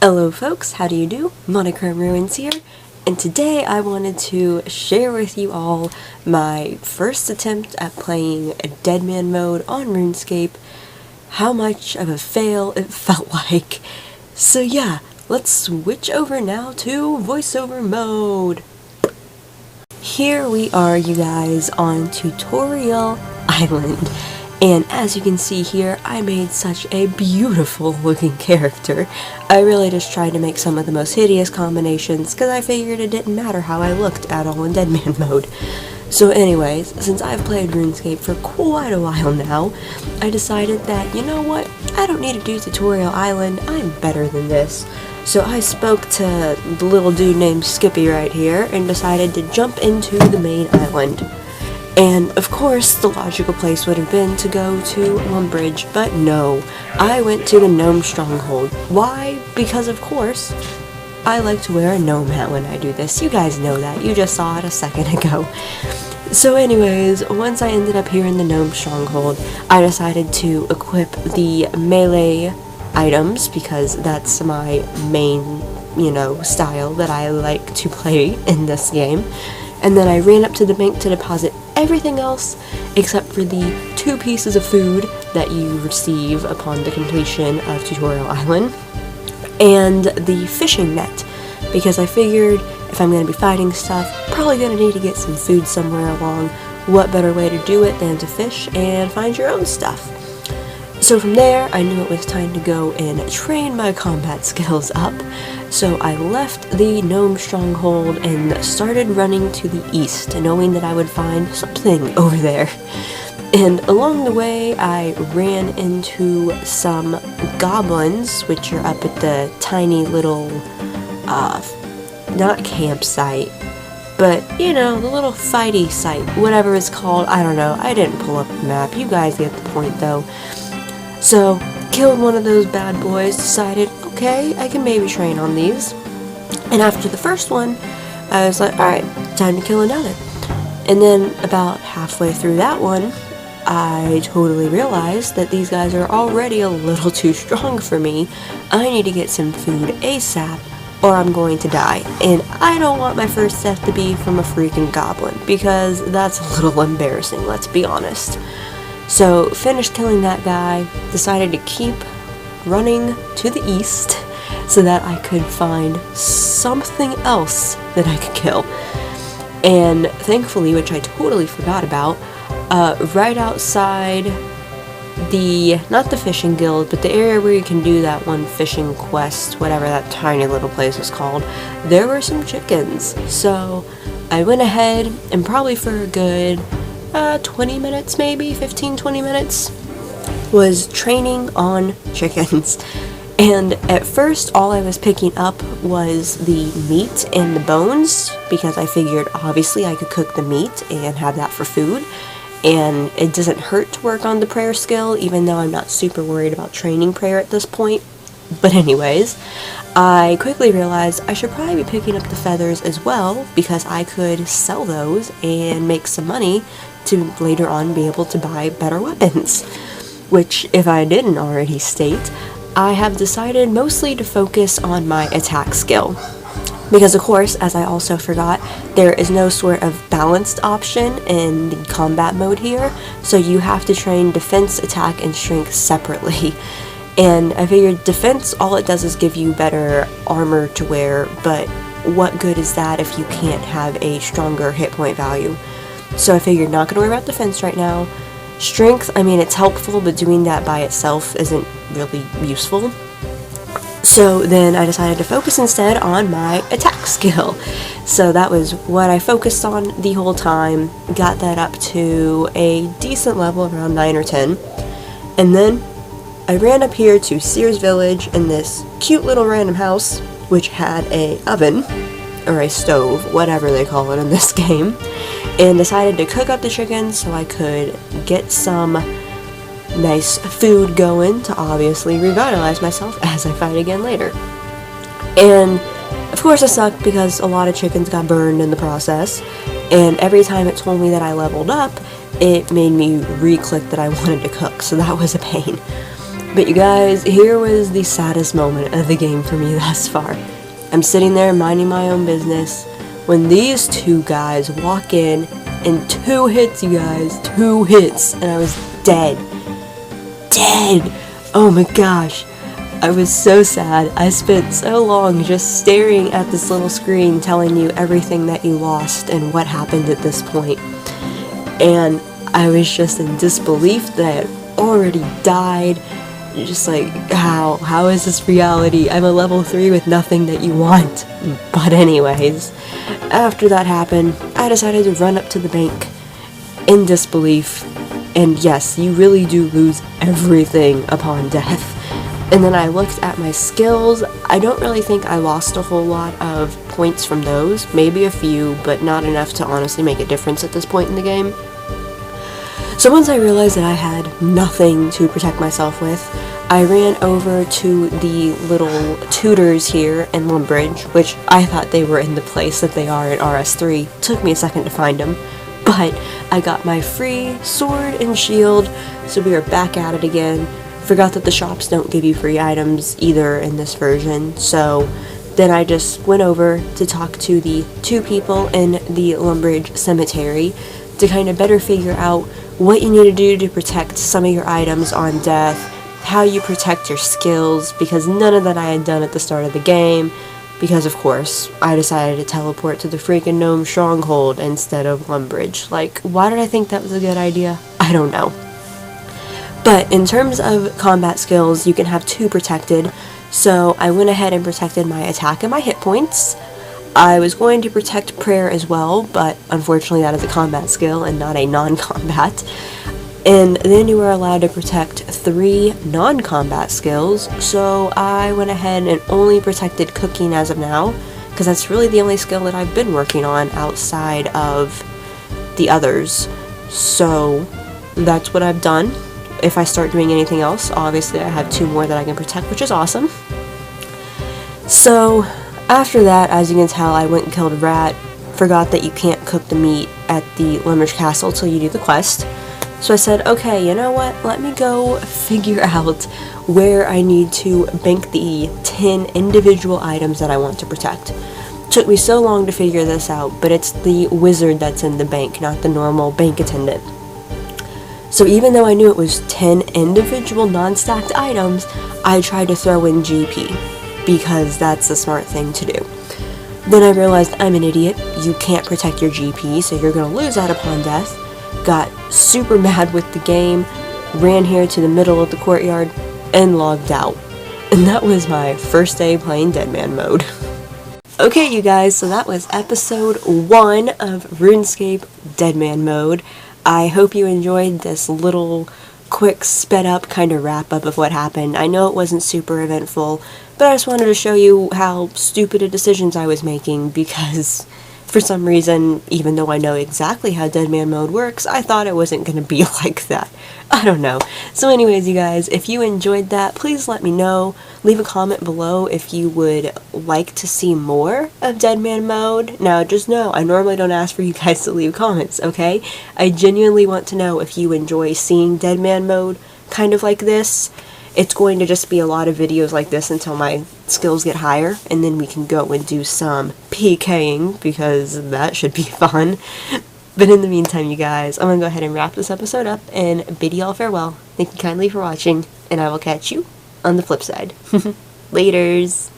Hello folks, how do you do? Monochrome Ruins here, and today I wanted to share with you all my first attempt at playing a Deadman mode on RuneScape, how much of a fail it felt like. So yeah, let's switch over now to voiceover mode. Here we are, you guys, on Tutorial Island. And as you can see here, I made such a beautiful looking character. I really just tried to make some of the most hideous combinations because I figured it didn't matter how I looked at all in Deadman mode. So anyways, since I've played RuneScape for quite a while now, I decided that, you know what, I don't need to do Tutorial Island, I'm better than this. So I spoke to the little dude named Skippy right here and decided to jump into the main island. And, of course, the logical place would have been to go to Lumbridge, but no, I went to the Gnome Stronghold. Why? Because, of course, I like to wear a gnome hat when I do this. You guys know that. You just saw it a second ago. So anyways, once I ended up here in the Gnome Stronghold, I decided to equip the melee items, because that's my main, style that I like to play in this game. And then I ran up to the bank to deposit everything else except for the 2 pieces of food that you receive upon the completion of Tutorial Island and the fishing net, because I figured if I'm going to be fighting stuff, probably going to need to get some food somewhere along. What better way to do it than to fish and find your own stuff? So from there, I knew it was time to go and train my combat skills up, so I left the Gnome Stronghold and started running to the east, knowing that I would find something over there. And along the way, I ran into some goblins, which are up at the tiny little, not campsite, but, the little fighty site, whatever it's called, I don't know, I didn't pull up the map, you guys get the point though. So, killed one of those bad boys, decided, okay, I can maybe train on these. And after the first one, I was like, alright, time to kill another. And then about halfway through that one, I totally realized that these guys are already a little too strong for me. I need to get some food ASAP, or I'm going to die. And I don't want my first death to be from a freaking goblin, because that's a little embarrassing, let's be honest. So, finished killing that guy, decided to keep running to the east so that I could find something else that I could kill. And thankfully, which I totally forgot about, right outside not the fishing guild, but the area where you can do that one fishing quest, whatever that tiny little place is called, there were some chickens. So, I went ahead and probably for a good 20 minutes maybe, 15-20 minutes, was training on chickens. And at first all I was picking up was the meat and the bones, because I figured obviously I could cook the meat and have that for food, and it doesn't hurt to work on the prayer skill, even though I'm not super worried about training prayer at this point. But anyways, I quickly realized I should probably be picking up the feathers as well, because I could sell those and make some money to later on be able to buy better weapons. Which, if I didn't already state, I have decided mostly to focus on my attack skill. Because of course, as I also forgot, there is no sort of balanced option in the combat mode here, so you have to train defense, attack, and strength separately. And I figured defense, all it does is give you better armor to wear, but what good is that if you can't have a stronger hit point value? So I figured not going to worry about defense right now. Strength, I mean, it's helpful, but doing that by itself isn't really useful. So then I decided to focus instead on my attack skill. So that was what I focused on the whole time, got that up to a decent level, around 9 or 10. And then I ran up here to Sears Village in this cute little random house, which had a oven, or a stove, whatever they call it in this game, and decided to cook up the chickens so I could get some nice food going to obviously revitalize myself as I fight again later. And of course it sucked because a lot of chickens got burned in the process, and every time it told me that I leveled up, it made me re-click that I wanted to cook, so that was a pain. But you guys, here was the saddest moment of the game for me thus far. I'm sitting there minding my own business when these two guys walk in, and 2 hits, you guys, 2 hits, and I was dead. Dead! Oh my gosh. I was so sad. I spent so long just staring at this little screen telling you everything that you lost and what happened at this point. And I was just in disbelief that I had already died. Just like, how is this reality? I'm a level 3 with nothing that you want. But anyways, after that happened, I decided to run up to the bank in disbelief. And yes, you really do lose everything upon death. And then I looked at my skills. I don't really think I lost a whole lot of points from those. Maybe a few, but not enough to honestly make a difference at this point in the game. So once I realized that I had nothing to protect myself with, I ran over to the little tutors here in Lumbridge, which I thought they were in the place that they are in RS3. Took me a second to find them, but I got my free sword and shield, so we are back at it again. Forgot that the shops don't give you free items either in this version, so then I just went over to talk to the 2 people in the Lumbridge Cemetery to kind of better figure out what you need to do to protect some of your items on death, how you protect your skills, because none of that I had done at the start of the game, because of course, I decided to teleport to the freaking Gnome Stronghold instead of Lumbridge. Like, why did I think that was a good idea? I don't know. But in terms of combat skills, you can have 2 protected, so I went ahead and protected my attack and my hit points. I was going to protect prayer as well, but unfortunately that is a combat skill and not a non-combat. And then you were allowed to protect 3 non-combat skills, so I went ahead and only protected cooking as of now, because that's really the only skill that I've been working on outside of the others. So that's what I've done. If I start doing anything else, obviously I have 2 more that I can protect, which is awesome. So after that, as you can tell, I went and killed a rat. Forgot that you can't cook the meat at the Lumbridge Castle till you do the quest. So I said, okay, you know what, let me go figure out where I need to bank the 10 individual items that I want to protect. Took me so long to figure this out, but it's the wizard that's in the bank, not the normal bank attendant. So even though I knew it was 10 individual non-stacked items, I tried to throw in GP, because that's the smart thing to do. Then I realized I'm an idiot, you can't protect your GP, so you're going to lose that upon death. Got super mad with the game, ran here to the middle of the courtyard, and logged out. And that was my first day playing Deadman mode. Okay, you guys, so that was episode 1 of RuneScape Deadman mode. I hope you enjoyed this little quick sped up kind of wrap up of what happened. I know it wasn't super eventful, but I just wanted to show you how stupid a decisions I was making, because for some reason, even though I know exactly how Deadman mode works, I thought it wasn't going to be like that. I don't know. So anyways, you guys, if you enjoyed that, please let me know. Leave a comment below if you would like to see more of Deadman mode. Now, just know, I normally don't ask for you guys to leave comments, okay? I genuinely want to know if you enjoy seeing Deadman mode kind of like this. It's going to just be a lot of videos like this until my skills get higher, and then we can go and do some PKing, because that should be fun. But in the meantime, you guys, I'm going to go ahead and wrap this episode up and bid you all farewell. Thank you kindly for watching, and I will catch you on the flip side. Laters!